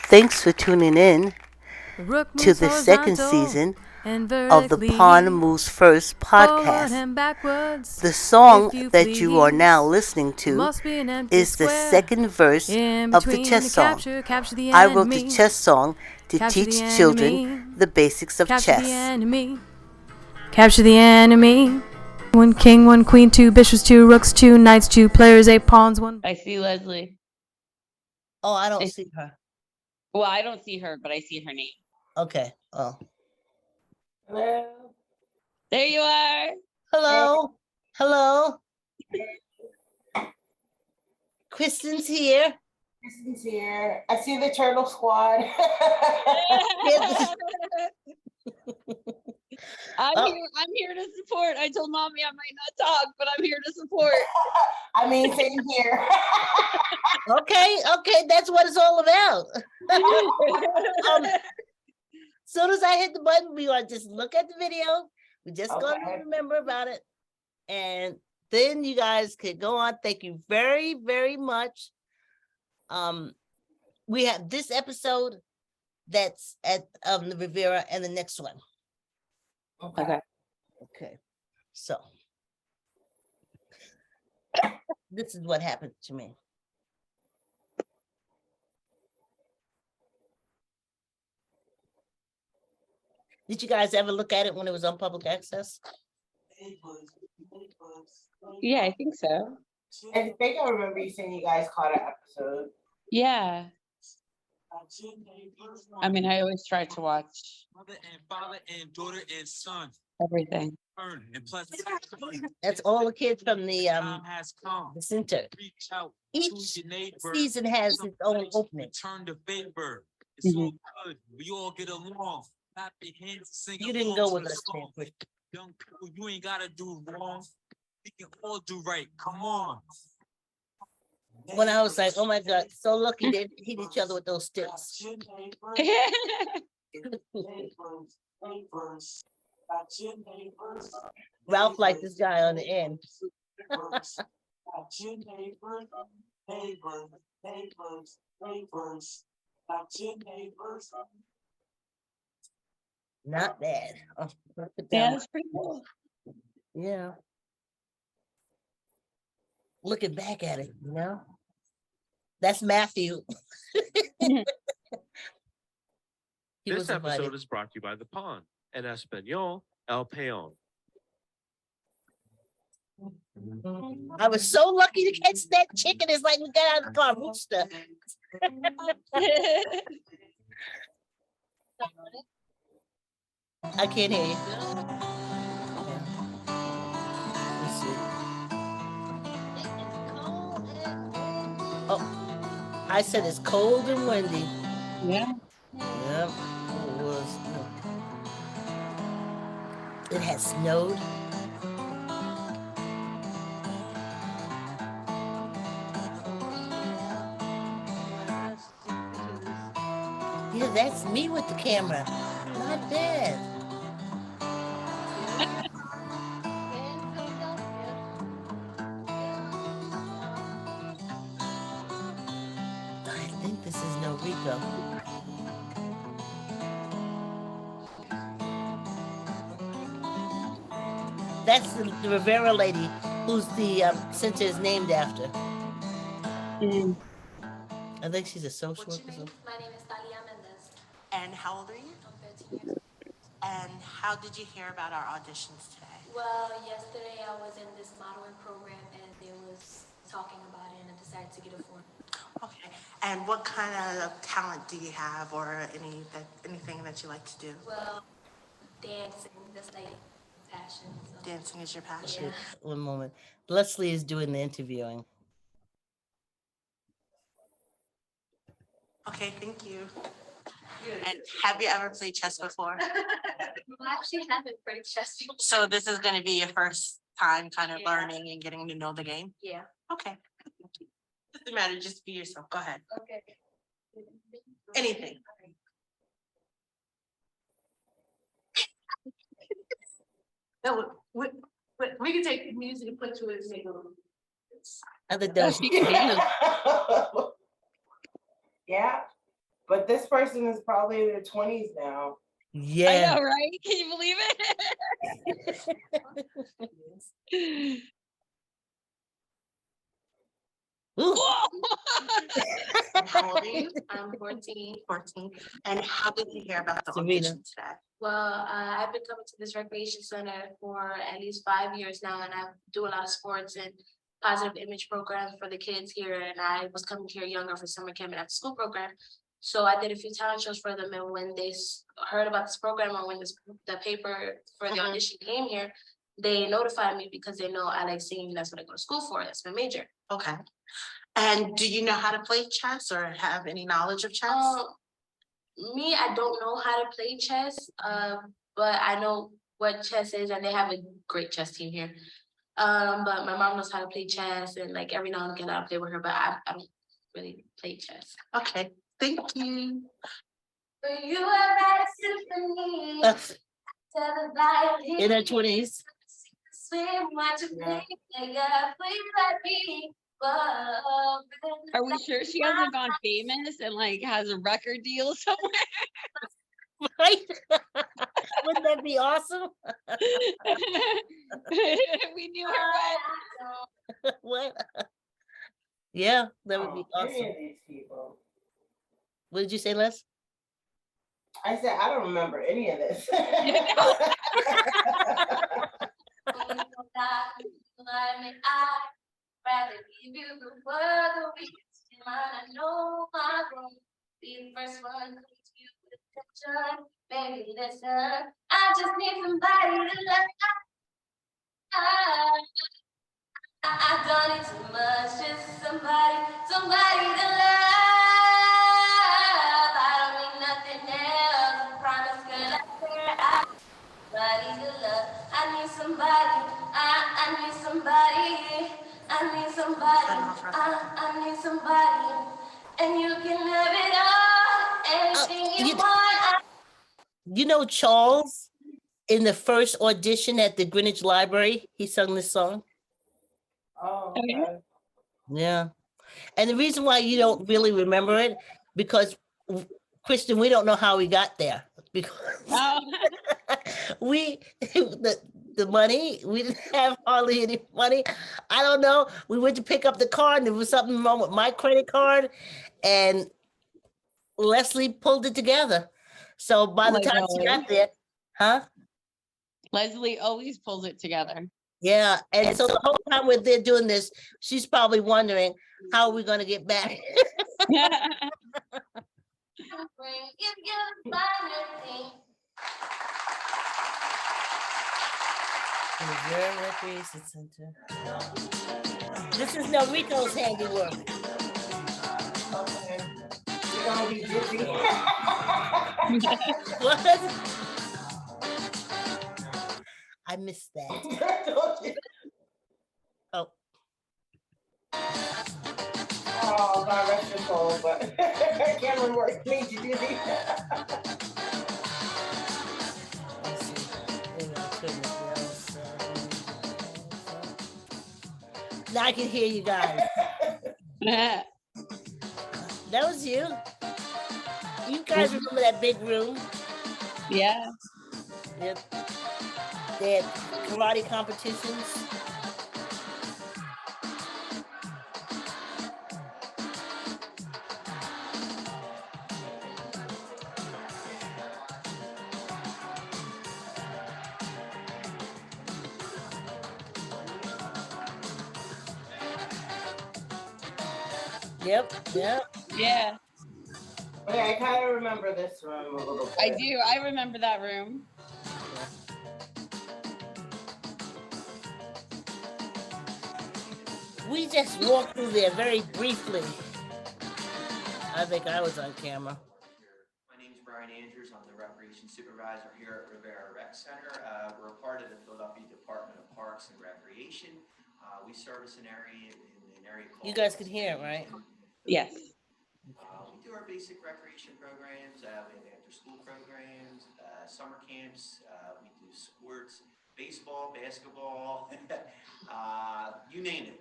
Thanks for tuning in Rook to moves the second horizontal season and of the vertically, Pawn Moves First forward podcast. and backwards. The song If you that you are now please. listening to Must be an empty is the square second verse in of the between chess the song. capture the I wrote the enemy. chess song to Capture the teach children enemy. the basics of Capture the chess. enemy. Capture the enemy. One king, one queen, two bishops, two rooks, two knights, two players, eight pawns, one. I see Leslie. Oh, I don't see her. Well, I don't see her, but I see her name. Okay. Oh. Hello. There you are. Hello. Hello. Kristen's here. Kristen's here. I see the turtle squad. I'm here to support. I told mommy I might not talk, but I'm here to support. I mean, same here. Okay, that's what it's all about. Soon as I hit the button, we are just look at the video. We just gonna remember about it, and then you guys could go on. Thank you very, very much. We have this episode that's at the Rivera and the next one. Okay. So this is what happened to me. Did you guys ever look at it when it was on public access? Yeah, I think so. I think I remember you saying you guys caught an episode. Yeah. I mean, I always try to watch mother and father and daughter and son. everything. That's all the kids from the center. Each season has its own opening. Return the favor. It's all good. We all get along. Clap your hands, sing You didn't go with us, song. Young people, you ain't gotta do wrong. We can all do right. Come on. When I was like, oh my God, so lucky they hit each other with those sticks. Ralph liked this guy on the end. Not bad. Oh, Yeah, that's pretty cool. yeah. Looking back at it, you know. That's Matthew. This episode is brought to you by The Pawn, en español, El Peón. I was so lucky to catch that chicken. It's like we got out of the car, rooster. I can't hear you. Let's see. Oh, I said it's cold and windy. Yeah. Yep, it was. It has snowed. Yeah, that's me with the camera. Not bad. I think this is no Rico. That's the Rivera lady who's the center is named after. Mm. I think she's a social worker. My name is Talia Mendez. And how old are you? I'm 13 years old. And how did you hear about our auditions today? Well, yesterday I was in this modeling program and they was talking about it and I decided to get a form. Okay. And what kind of talent do you have, or anything that you like to do? Well, dancing, that's like passion. So. Dancing is your passion? Yeah. One moment. Leslie is doing the interviewing. Okay, thank you. And have you ever played chess before? Well, I actually haven't played chess before. So this is going to be your first time kind of learning and getting to know the game? Yeah. Okay. Doesn't matter, just be yourself. Go ahead. Okay. Anything. No, we can take music and put to it and make a little. Other does. Yeah. But this person is probably in their 20s now. I Yeah. know, right? Can you believe it? Ooh. How old are you? I'm 14. 14. And how did you hear about the Serena. audition today? Well, I've been coming to this recreation center for at least 5 years now, and I do a lot of sports and positive image programs for the kids here. And I was coming here younger for summer camp and after school program. So I did a few talent shows for them. And when they heard about this program or when the paper for the audition came here, they notified me because they know I like singing. That's what I go to school for. That's my major. Okay. And do you know how to play chess or have any knowledge of chess? Me, I don't know how to play chess, but I know what chess is, and they have a great chess team here. But my mom knows how to play chess, and like every now and again I'll play with her, but I don't really play chess. Okay, thank you. But you are that symphony. Tell the violin. In her 20s. Swim, watch you play, play like me. Are we sure she hasn't gone famous and like has a record deal somewhere? Right? Wouldn't that be awesome? We knew her. What? Yeah, that would be Any awesome. of these people. What did you say, Les? I said I don't remember any of this. Rather give you the world the weakest in mine. I know my room. Be the first one to you with attention. Baby, listen. I just need somebody to love. I've done it too much. Just somebody to love. I don't need nothing else. I promise, girl, I swear somebody to love. I need somebody. I need somebody. I need somebody. I need somebody. And you can have it all. Anything you want. You know Charles, in the first audition at the Greenwich Library, he sung this song. Oh, okay. Yeah. And the reason why you don't really remember it, because Kristen, we don't know how we got there. Because the money, we didn't have hardly any money. I don't know. We went to pick up the card and there was something wrong with my credit card, and Leslie pulled it together. So by the Like time she got always. there, huh? Leslie always pulls it together. Yeah. And so the whole time we're there doing this, she's probably wondering how are we going to get back. Reserve Recreation Center. This is Norito's handiwork. Okay. You're gonna be dizzy. What? I missed that. Oh. Oh, God rest your soul, but I can't remember what it made you dizzy. Now I can hear you guys. That was you. You guys remember that big room? Yeah. Yep. They had karate competitions. Yep. Yeah. Okay, I kind of remember this room a little bit. I do. I remember that room. We just walked through there very briefly. I think I was on camera. My name is Brian Andrews. I'm the recreation supervisor here at Rivera Rec Center. We're a part of the Philadelphia Department of Parks and Recreation. We service an area called. You guys could hear it, right? Yes. We do our basic recreation programs. We have after-school programs, summer camps. We do sports, baseball, basketball, you name it.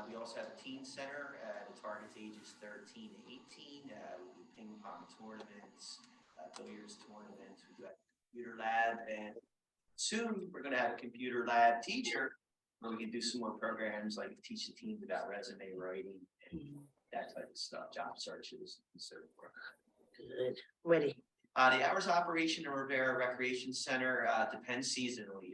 We also have a teen center that targets ages 13 to 18. We do ping pong tournaments, billiards tournaments. We've got a computer lab, and soon we're going to have a computer lab teacher where we can do some more programs like teach the teams about resume writing and that type of stuff, job searches and so forth. Good. Ready. The hours of operation in Rivera Recreation Center depends seasonally.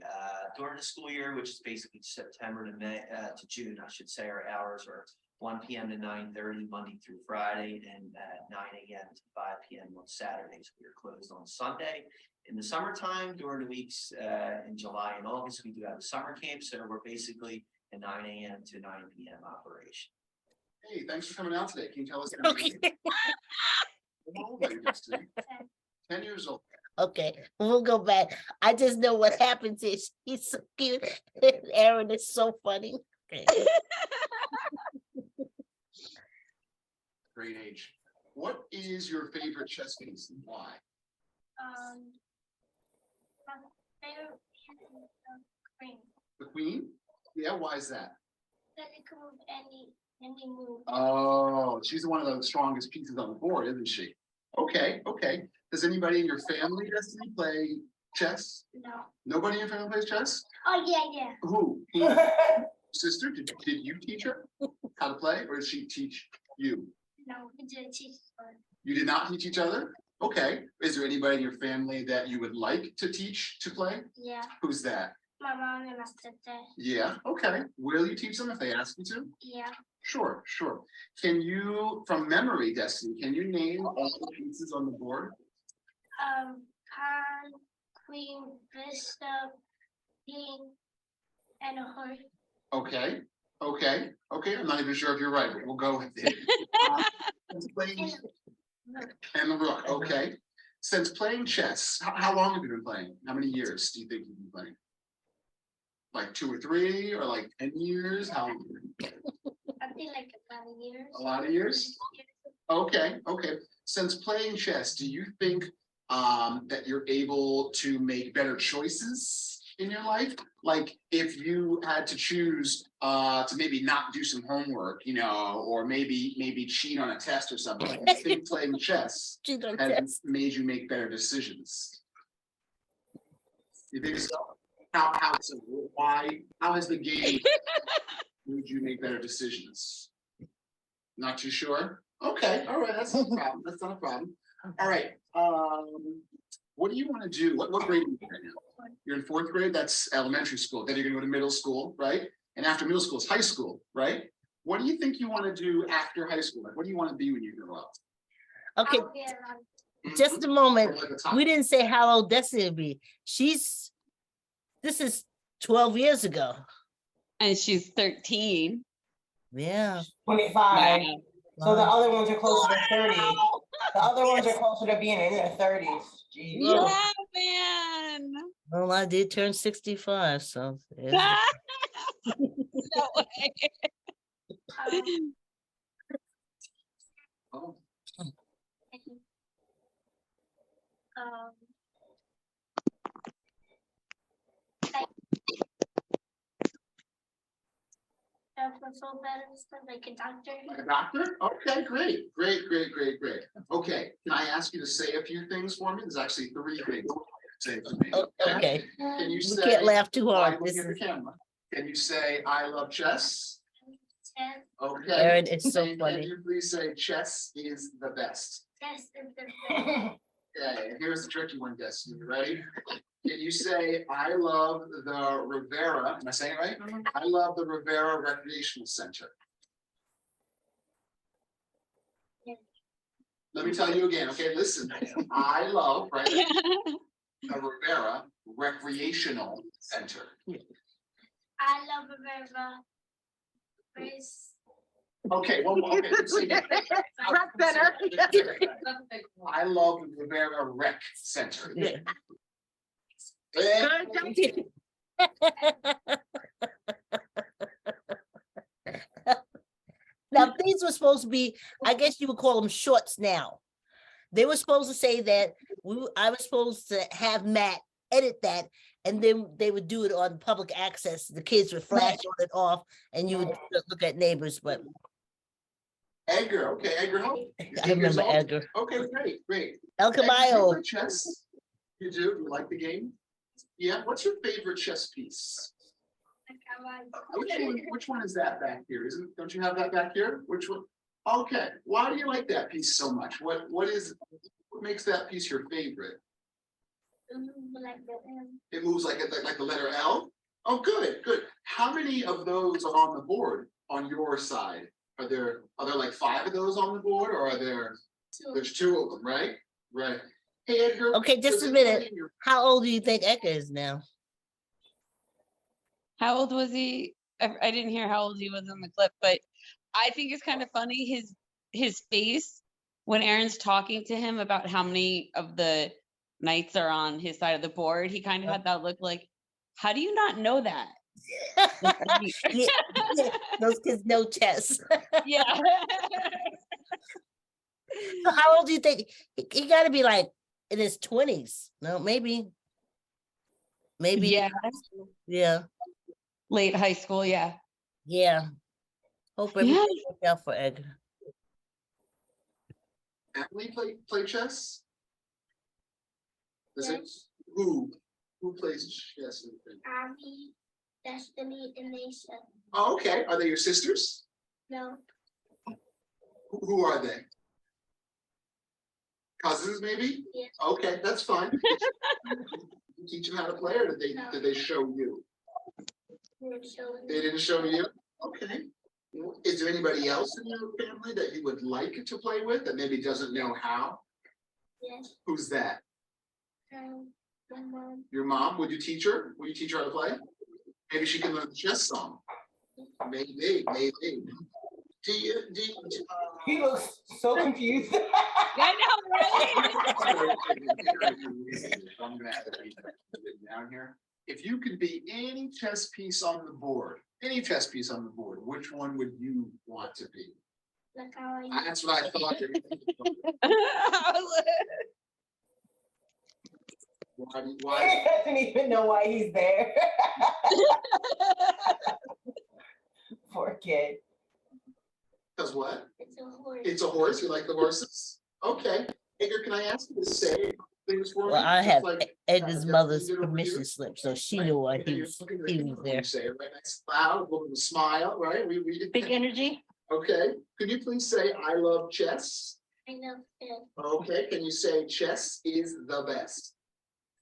During the school year, which is basically September to May to June, I should say, our hours are 1 p.m. to 9:30 Monday through Friday, and 9 a.m. to 5 p.m. on Saturdays. We are closed on Sunday. In the summertime, during the weeks in July and August, we do have a summer camp, so we're basically a 9 a.m. to 9 p.m. operation. Hey, thanks for coming out today. Can you tell us? Okay. How old are you, Destiny? 10 years old. Okay, we'll go back. I just know what happens is he's so cute. Aaron is so funny. Okay. Great age. What is your favorite chess piece and why? My favorite piece is the queen. The queen? Yeah, why is that? That it can move any move. Oh, she's one of the strongest pieces on the board, isn't she? Okay, okay. Does anybody in your family, Destiny, play chess? No. Nobody in your family plays chess? Oh yeah. Who? Sister? Did you teach her how to play, or did she teach you? No, we didn't teach her. You did not teach each other? Okay. Is there anybody in your family that you would like to teach to play? Yeah. Who's that? My mom and my sister. Yeah, okay. Will you teach them if they ask you to? Yeah. Sure, sure. Can you, from memory, Destiny, can you name all the pieces on the board? Pawn, queen, bishop, king, and a horse. Okay, okay, okay. I'm not even sure if you're right, but we'll go with it. And the rook, okay. Since playing chess, how long have you been playing? How many years do you think you've been playing? Like 2 or 3, or like 10 years? How long? I think like a lot of years. A lot of years? Okay, okay. Since playing chess, do you think that you're able to make better choices in your life? Like if you had to choose to maybe not do some homework, you know, or maybe cheat on a test or something, I think playing chess has made you make better decisions. You think so? How has the game made you make better decisions? Not too sure? Okay, all right, that's not a problem. That's not a problem. All right. What do you want to do? What grade are you in right now? You're in 4th grade, that's elementary school. Then you're gonna go to middle school, right? And after middle school is high school, right? What do you think you want to do after high school? Like, what do you want to be when you grow up? Okay, just a moment. We didn't say how old Destiny would be. This is 12 years ago. And she's 13. Yeah. 25. Wow. So the other ones are closer to 30. The other ones are closer to being in their 30s. Jeez. Yeah, man. Well, I did turn 65, so. No way. Oh. Like a doctor. Like a doctor? Okay, great. Okay, can I ask you to say a few things for me? There's actually 3 things. Say for me. Okay. Can you We say? can't laugh too hard. Look at the camera. Can you say I love chess? Chess. Okay. Aaron, it's so And funny. Can you please say chess is the best? Chess is the best. Okay, and here's the tricky one, Destiny. Ready? Can you say I love the Rivera? Am I saying it right? I love the Rivera Recreational Center. Yeah. Let me tell you again, okay? Listen, I love, right? The Rivera Recreational Center. I love Rivera. Okay, one more. Okay, let's see. Rec center. I love the Rivera Rec Center. Yeah. Now, these were supposed to be, I guess you would call them shorts now. They were supposed to say that I was supposed to have Matt edit that, and then they would do it on public access. The kids would flash on and off, and you would look at neighbors, but Edgar, okay, Edgar, how? You're I 8 years remember old? Edgar. Okay, great, great. El Edgar, do you Caballo. play chess? You do? You like the game? Yeah, what's your favorite chess piece? Which one is that back here? Don't you have that back here? Which one? Okay, why do you like that piece so much? What makes that piece your favorite? It moves like the letter L? Oh, good, good. How many of those are on the board on your side? Are there like 5 of those on the board, or there's 2 of them, right? Right. Hey, Edgar. Okay, just a minute. How old do you think Edgar is now? How old was he? I didn't hear how old he was in the clip, but I think it's kind of funny his face when Aaron's talking to him about how many of the knights are on his side of the board. He kind of had that look like, how do you not know that? Yeah, those kids know chess. Yeah. So how old do you think he got to be? Like in his 20s? No, maybe. Yeah. Yeah. Late high school. Yeah. Yeah. Hope everything works out for Edgar. Emily play chess? Who plays chess? Abby, Destiny, and Lisa. Oh, okay. Are they your sisters? No. Who are they? Cousins, maybe? Yeah. Okay, that's fine. You teach them how to play, or did they show you? They didn't show you? Okay. Is there anybody else in your family that you would like to play with that maybe doesn't know how? Yes. Who's that? My mom. Your mom? Would you teach her? Will you teach her how to play? Maybe she can learn the chess song. Maybe. Do you? He looks so confused. I know, right? I'm gonna have to read that down here. If you could be any chess piece on the board, which one would you want to be? Like how That's what I thought. Why? He doesn't even know why he's there. Poor kid. Because what? It's a horse. It's a horse. You like the horses? Okay. Edgar, can I ask you to say things for me? Well, I Just have like, Edgar's Destiny mother's did over permission here? slip, so she Right. knew why And he then was you're there. You say it right, nice loud, little smile, right? We Big energy. Okay. Can you please say I love chess? I love it. Okay. Can you say chess is the best?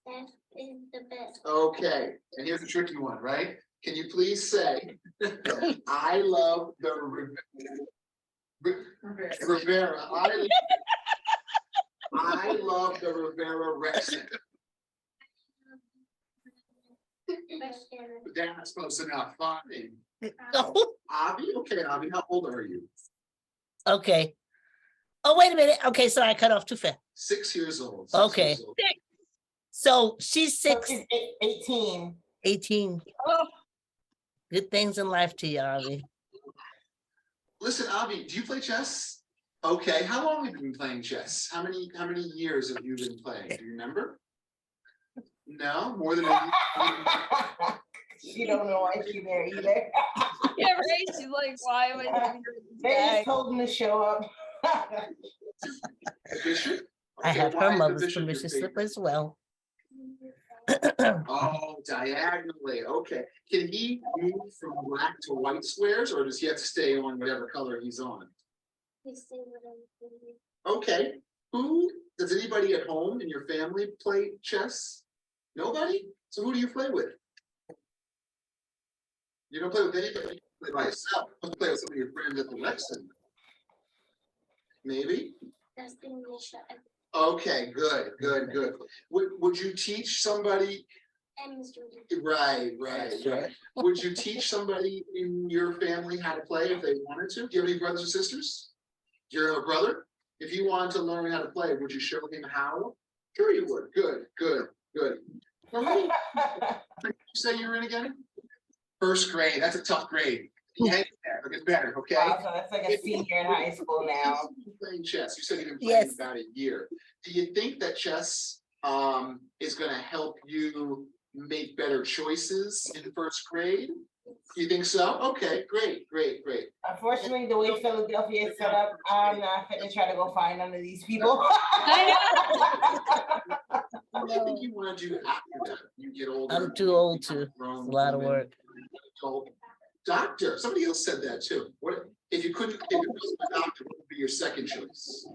That is the best. Okay. And here's a tricky one, right? Can you please say I love the Rivera. I love the Rivera Rex Center. That's close enough. Fine. Avi? Okay, Avi, how old are you? Okay. Oh, wait a minute. Okay, sorry, I cut off too fast. 6 years old. Okay. Years old. So she's So 6, she's 18. 18. Oh. Good things in life to you, Avi. Listen, Avi, do you play chess? Okay, how long have you been playing chess? How many years have you been playing? Do you remember? No, more than a year. She don't know why she's there either. Yeah, right. She's like, why am I? They just told him to show up. Bishop? I Okay, have why her is the mother's bishop your permission slip favorite? as well. Oh, diagonally. Okay. Can he move from black to white squares, or does he have to stay on whatever color he's on? Okay. Does anybody at home in your family play chess? Nobody? So who do you play with? You don't play with anybody. You play by yourself. You play with some of your friends at the Rex Center. Maybe? Okay, good. Would you teach somebody? Right. Would you teach somebody in your family how to play if they wanted to? Do you have any brothers or sisters? Do you have a brother? If you wanted to learn how to play, would you show him how? Sure you would. Good. Well, what did you say you were in again? First grade. That's a tough grade. Yeah, it'll get better, okay? Wow, so that's like a senior in high school now. Playing chess. You said you've been playing about a year. Do you think that chess is going to help you make better choices in first grade? You think so? Okay, great. Unfortunately, the way Philadelphia is set up, I'm not fit to try to go find none of these people. What do you think you want to do after that? You get older. I'm too old to. It's a lot of work. Doctor. Somebody else said that too. What if you couldn't? If it wasn't a doctor, what would be your second choice?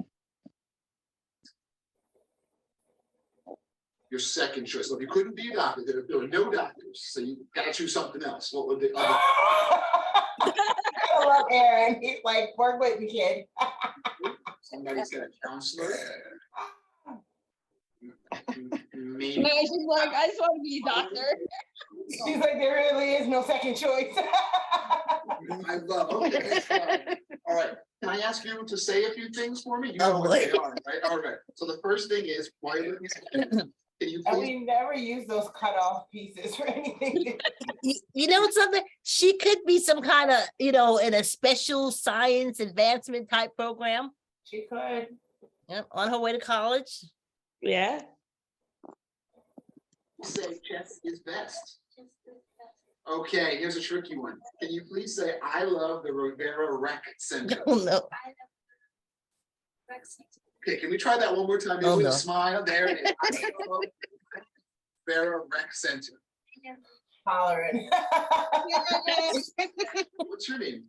Your second choice. So if you couldn't be a doctor, there were no doctors, so you got to choose something else. What would the other? I love Aaron. He's like, work with me, kid. Somebody said a counselor. Maybe. No, she's like, I just want to be a doctor. She's like, there really is no second choice. I love. Okay. All right. Can I ask you to say a few things for me? You know Oh, what boy. they are, right? All right. So the first thing is, why are you? Can you And please? we never use those cut off pieces for anything. You know something? She could be some kind of, in a special science advancement type program. She could. Yep, on her way to college. Yeah. Say chess is best. Okay, here's a tricky one. Can you please say, I love the Rivera Rec Center? Oh, no. Okay, can we try that one more time? Maybe Oh, with no. a smile. There it is. I love Rivera Rec Center. Hollering. What's your name?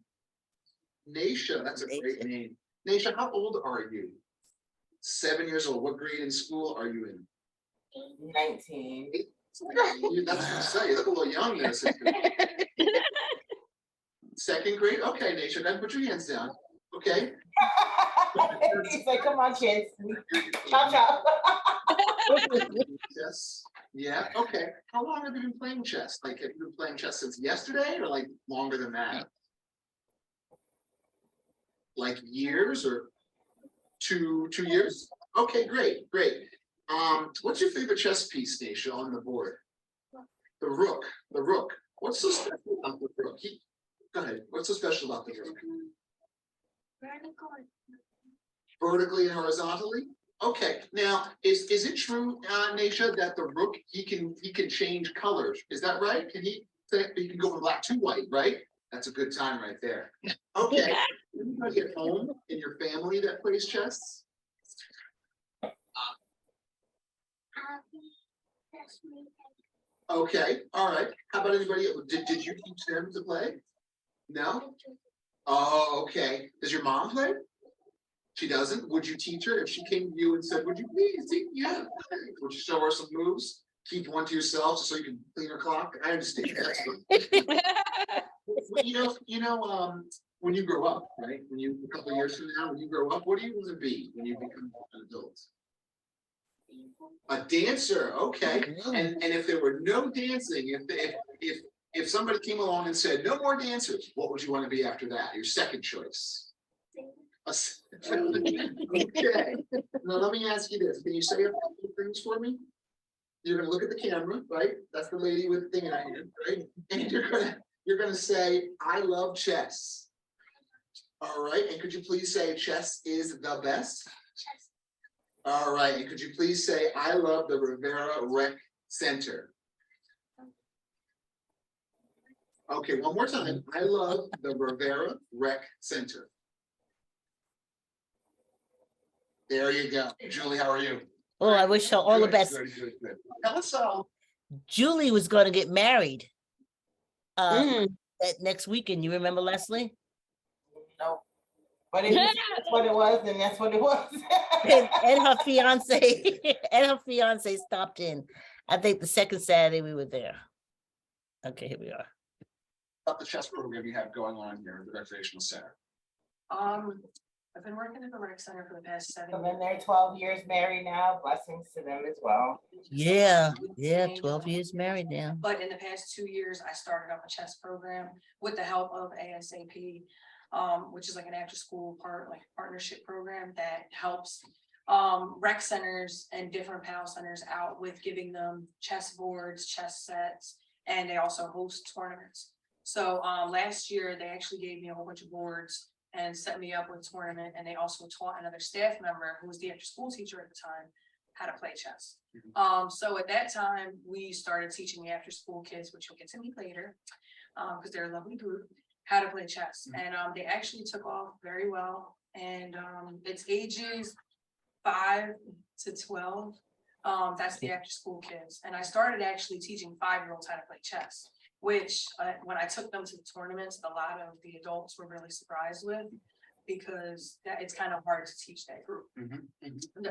Nasha, that's a great name. Nasha, how old are you? 7 years old. What grade in school are you in? 19. That's what I say. You look a little young there, sister. Second grade? Okay, Nasha, then put your hands down. Okay. He's like, come on, kids. Chop, chop. Chess. Yeah, okay. How long have you been playing chess? Like, have you been playing chess since yesterday or like longer than that? Like years or two years? Okay, great. What's your favorite chess piece, Nasha, on the board? The rook. What's so special about the rook? Go ahead. What's so special about the rook? Vertically and horizontally? Okay. Now, is it true, Nasha, that the rook he can change colors? Is that right? He can go from black to white, right? That's a good time right there. Okay. Anybody at home in your family that plays chess? Okay, all right. How about anybody? Did you teach them to play? No? Oh, okay. Does your mom play? She doesn't? Would you teach her if she came to you and said, would you please teach? Yeah. Would you show her some moves? Keep one to yourself so you can clean her clock? I understand that. When you grow up, right? A couple of years from now, when you grow up, what do you want to be when you become an adult? A dancer, okay. And if there were no dancing, if somebody came along and said no more dancers, what would you want to be after that? Your second choice. Okay. Now let me ask you this: can you say a couple things for me? You're gonna look at the camera, right? That's the lady with the thing in her hand, right? And you're gonna say, "I love chess." All right. And could you please say, "Chess is the best"? All right, and could you please say, I love the Rivera Rec Center? Okay, one more time. I love the Rivera Rec Center. There you go. Julie, how are you? Oh, I wish her all the best. Good. Tell us all. Julie was going to get married that next weekend. You remember, Leslie? No. But if that's what it was, then that's what it was. and her fiance stopped in. I think the second Saturday we were there. Okay, here we are. About the chess program you have going on here at the recreational center. I've been working at the rec center for the past 7 years. I've been there 12 years married now. Blessings to them as well. Yeah, 12 years married now. But in the past 2 years, I started up a chess program with the help of ASAP, which is like an after-school partnership program that helps rec centers and different PAL centers out with giving them chess boards, chess sets, and they also host tournaments. So last year, they actually gave me a whole bunch of boards and set me up with a tournament, and they also taught another staff member who was the after-school teacher at the time how to play chess. So at that time, we started teaching the after-school kids, which you'll get to meet later, because they're a lovely group, how to play chess. And they actually took off very well. And it's ages 5 to 12. That's the after school kids. And I started actually teaching 5-year-olds how to play chess, which when I took them to the tournaments, a lot of the adults were really surprised with, because it's kind of hard to teach that group.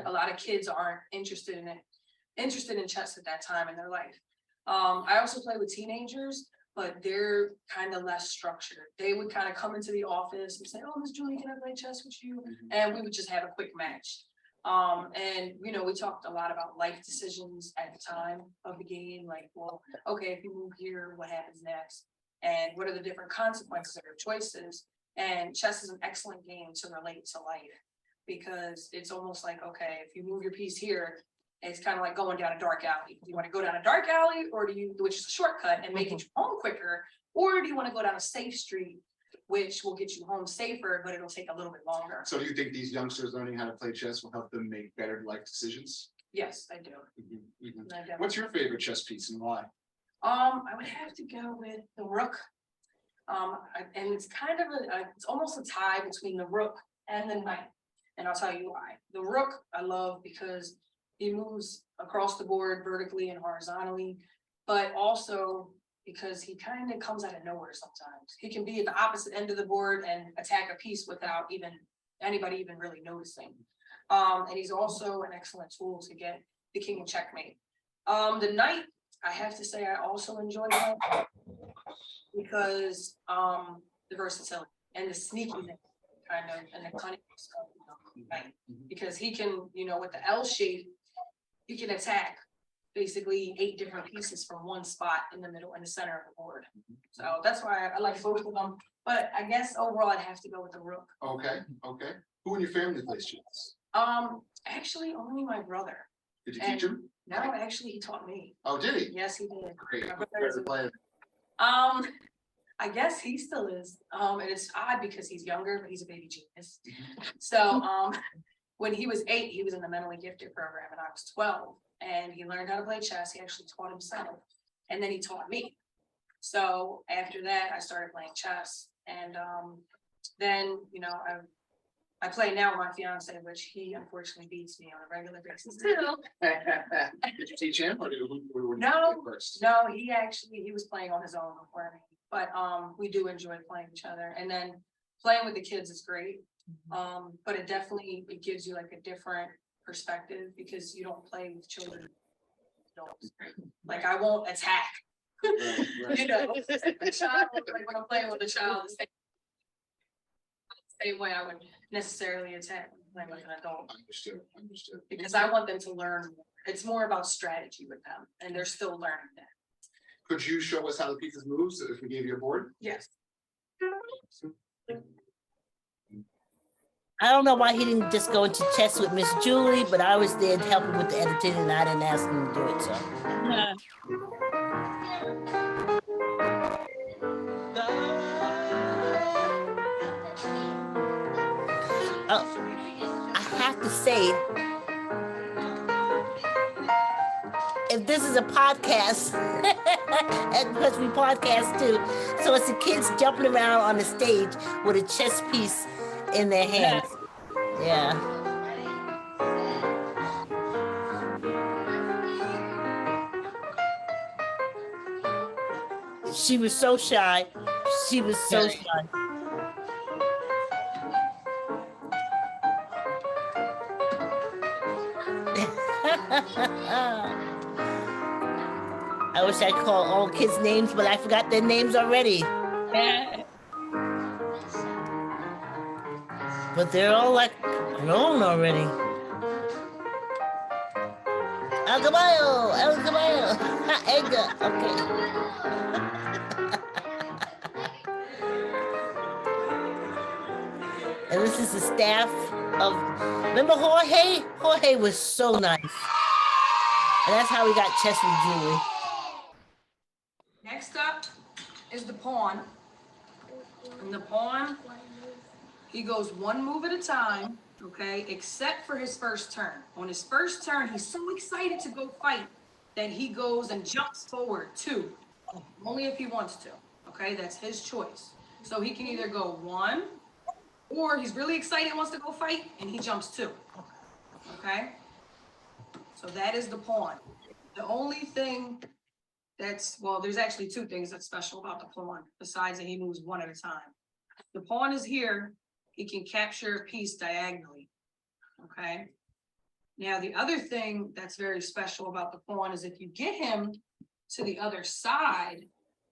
A lot of kids aren't interested in chess at that time in their life. I also play with teenagers, but they're kind of less structured. They would kind of come into the office and say, "Oh, Miss Julie, can I play chess with you?" And we would just have a quick match. And we talked a lot about life decisions at the time of the game, like, well, okay, if you move here, what happens next? And what are the different consequences of your choices? And chess is an excellent game to relate to life, because it's almost like, okay, if you move your piece here, it's kind of like going down a dark alley. Do you want to go down a dark alley, or which is a shortcut and make it home quicker? Or do you want to go down a safe street, which will get you home safer, but it'll take a little bit longer? So do you think these youngsters learning how to play chess will help them make better life decisions? Yes, I do. I definitely- What's your favorite chess piece and why? I would have to go with the rook. And it's kind of it's almost a tie between the rook and the knight. And I'll tell you why. The rook I love because he moves across the board vertically and horizontally, but also because he kind of comes out of nowhere sometimes. He can be at the opposite end of the board and attack a piece without anybody even really noticing. And he's also an excellent tool to get the king in checkmate. The knight, I have to say, I also enjoy that because the versatility and the sneakiness kind of, and the cunning stuff, because he can, with the L shape, he can attack basically 8 different pieces from one spot in the middle and the center of the board. So that's why I like both of them. But I guess overall I'd have to go with the rook. Okay. Who in your family plays chess? Actually only my brother. Did you teach him? No, actually he taught me. Oh, did he? Yes, he did. Great. My brother is I guess he still is. And it's odd because he's younger, but he's a baby genius. So when he was 8, he was in the mentally gifted program, and I was 12. And he learned how to play chess. He actually taught himself, and then he taught me. So after that, I started playing chess, and then I play now with my fiance, which he unfortunately beats me on a regular basis too. Did you teach him, or No, first? no, he was playing on his own before me, but we do enjoy playing each other, and then playing with the kids is great. But it gives you like a different perspective because you don't play with children. Like I won't attack. Right. A child, like when I'm playing with a child, the same way I would necessarily attack when playing with an adult. Understood. Because I want them to learn. It's more about strategy with them, and they're still learning that. Could you show us how the pieces move if we gave you a board? Yes. I don't know why he didn't just go into chess with Miss Julie, but I was there to help him with the editing, and I didn't ask him to do it. So. I have to say, if this is a podcast, and because we podcast too, so it's the kids jumping around on the stage with a chess piece in their hands. Yeah. She was so shy. She was so shy. I wish I could call all kids names, but I forgot their names already. But they're all like grown already. El Caballo, Edgar, okay. And this is the staff of, remember Jorge? Jorge was so nice. And that's how we got chess with Julie. Next up is the pawn. And the pawn, he goes one move at a time, okay, except for his first turn. On his first turn, he's so excited to go fight that he goes and jumps forward 2, only if he wants to, Okay, that's his choice. So he can either go 1, or he's really excited, wants to go fight, and he jumps 2. Okay? So that is the pawn. The only thing there's actually 2 things that's special about the pawn, besides that he moves 1 at a time. The pawn is here, he can capture a piece diagonally. Okay? Now, the other thing that's very special about the pawn is if you get him to the other side,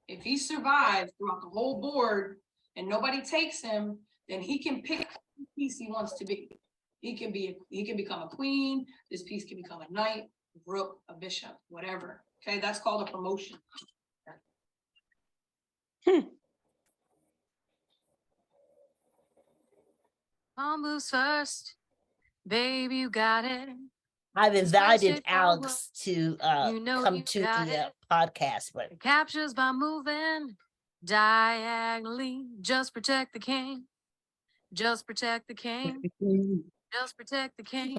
if he survives throughout the whole board and nobody takes him, then he can pick the piece he wants to be. He can become a queen, this piece can become a knight, rook, a bishop, whatever. Okay, that's called a promotion. Pawn moves first. Babe, you got it. I've invited straightforward. Alex to come you to got the it. podcast, but It captures by moving diagonally. Just protect the king. Just protect the king. Just protect the king.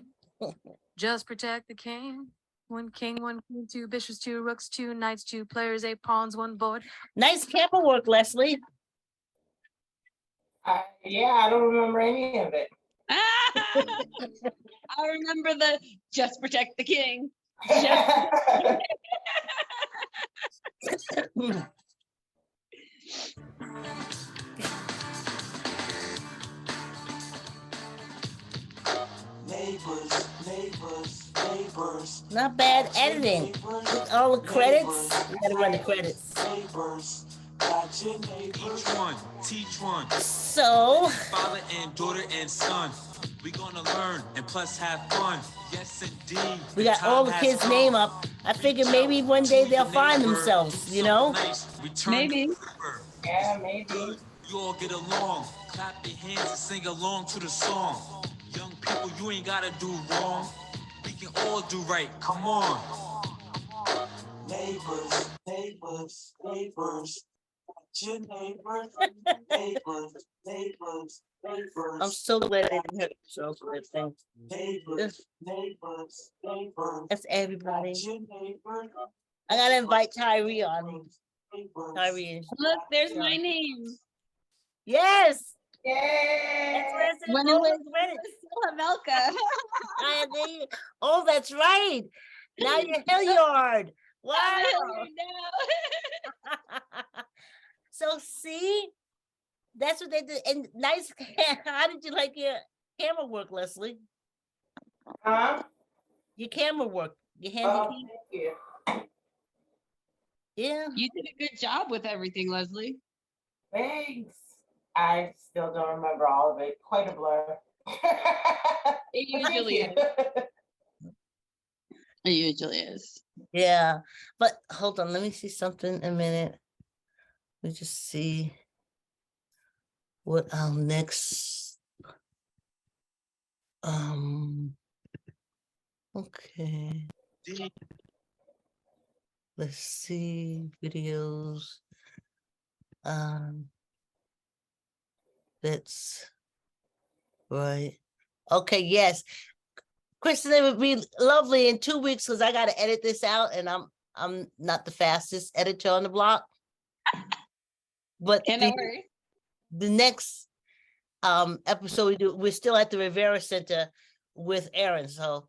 Just protect the king. 1 king, 1 queen, 2 bishops, 2 rooks, 2 knights, 2 players, 8 pawns, 1 board. nice camera work, Leslie. Yeah, I don't remember any of it. I remember the just protect the king. Neighbors, neighbors, neighbors. Not bad editing. With all the credits, we gotta run the credits. Neighbors, each one, teach one. So, Father and daughter and son. We gonna learn and plus have fun. Yes, indeed. we got all the kids' name up. I figure maybe one day they'll find themselves, you know? Maybe. Yeah, maybe. You all get along, clap your hands and sing along to the song. Young people, you ain't gotta do wrong. We can all do right. Come on. Neighbors, neighbors, neighbors. Your neighbors, neighbors, neighbors, neighbors. I'm so glad they didn't have the show for that thing. Neighbors, neighbors, neighbors. That's everybody. Your neighbors. I gotta invite Tyree on. Tyree is. Look, there's my name. Yes! Yay! That's what I said. When it Roll was the credits. Havelka. Oh, that's right. Now you're Hilliard. Wow. So see, that's what they did. And nice. How did you like your camera work, Leslie? Huh? Your camera work. Your handy. Oh, thank you. Yeah. You did a good job with everything, Leslie. Thanks. I still don't remember all of it. Quite a blur. It usually is. It usually is. Yeah. But hold on. Let me see something a minute. Let me just see what our next. Okay. Let's see videos. That's right. Okay, yes. Kristen, it would be lovely in 2 weeks because I gotta edit this out and I'm not the fastest editor on the block. But the next episode we do, we're still at the Rivera Center with Aaron. So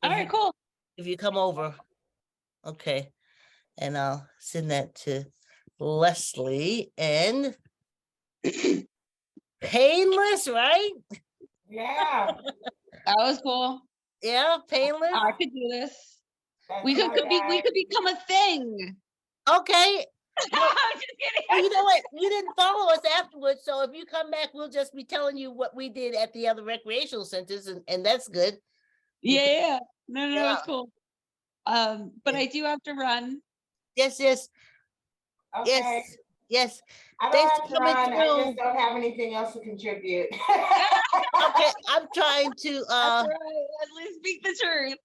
all right, cool. If you come over, okay. And I'll send that to Leslie and painless, right? Yeah. That was cool. Yeah, painless. I could do this. We could become a thing. Okay. I'm just kidding. Well, you know what? You didn't follow us afterwards, so if you come back, we'll just be telling you what we did at the other recreational centers, and that's good. Yeah. No, that's cool. But I do have to run. Yes. Okay. Yes. I don't Thanks have for to coming run. I through. just don't have anything else to contribute. Okay, I'm trying to That's right. Leslie, speak the truth.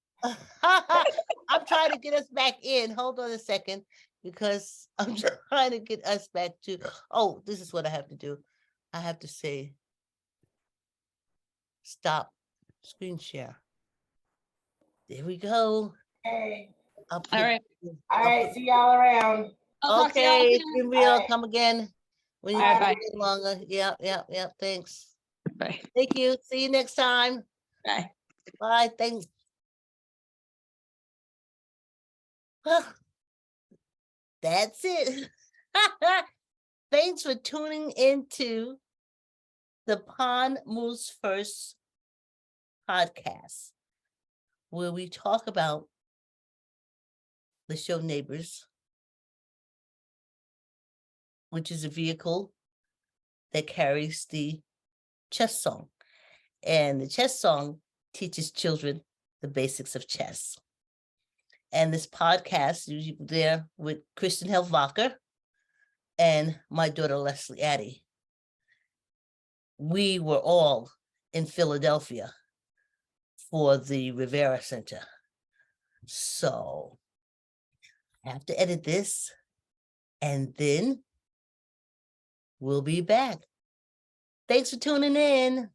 I'm trying to get us back in. Hold on a second, because I'm trying to get us back to. Oh, this is what I have to do. I have to say, stop screen share. There we go. Hey. All right. See y'all around. I'll talk to y'all Okay, it's soon. been real. Alright. Come again. When you Alright, come bye. again longer. Yep. Thanks. Bye. Thank you. See you next time. Bye. Bye. Thanks. That's it. Thanks for tuning into the Pond Moves First podcast, where we talk about the show Neighbors, which is a vehicle that carries the chess song. And the chess song teaches children the basics of chess. And this podcast is there with Kristen Helvacher and my daughter, Leslie Addy. We were all in Philadelphia for the Rivera Center. So I have to edit this and then we'll be back. Thanks for tuning in.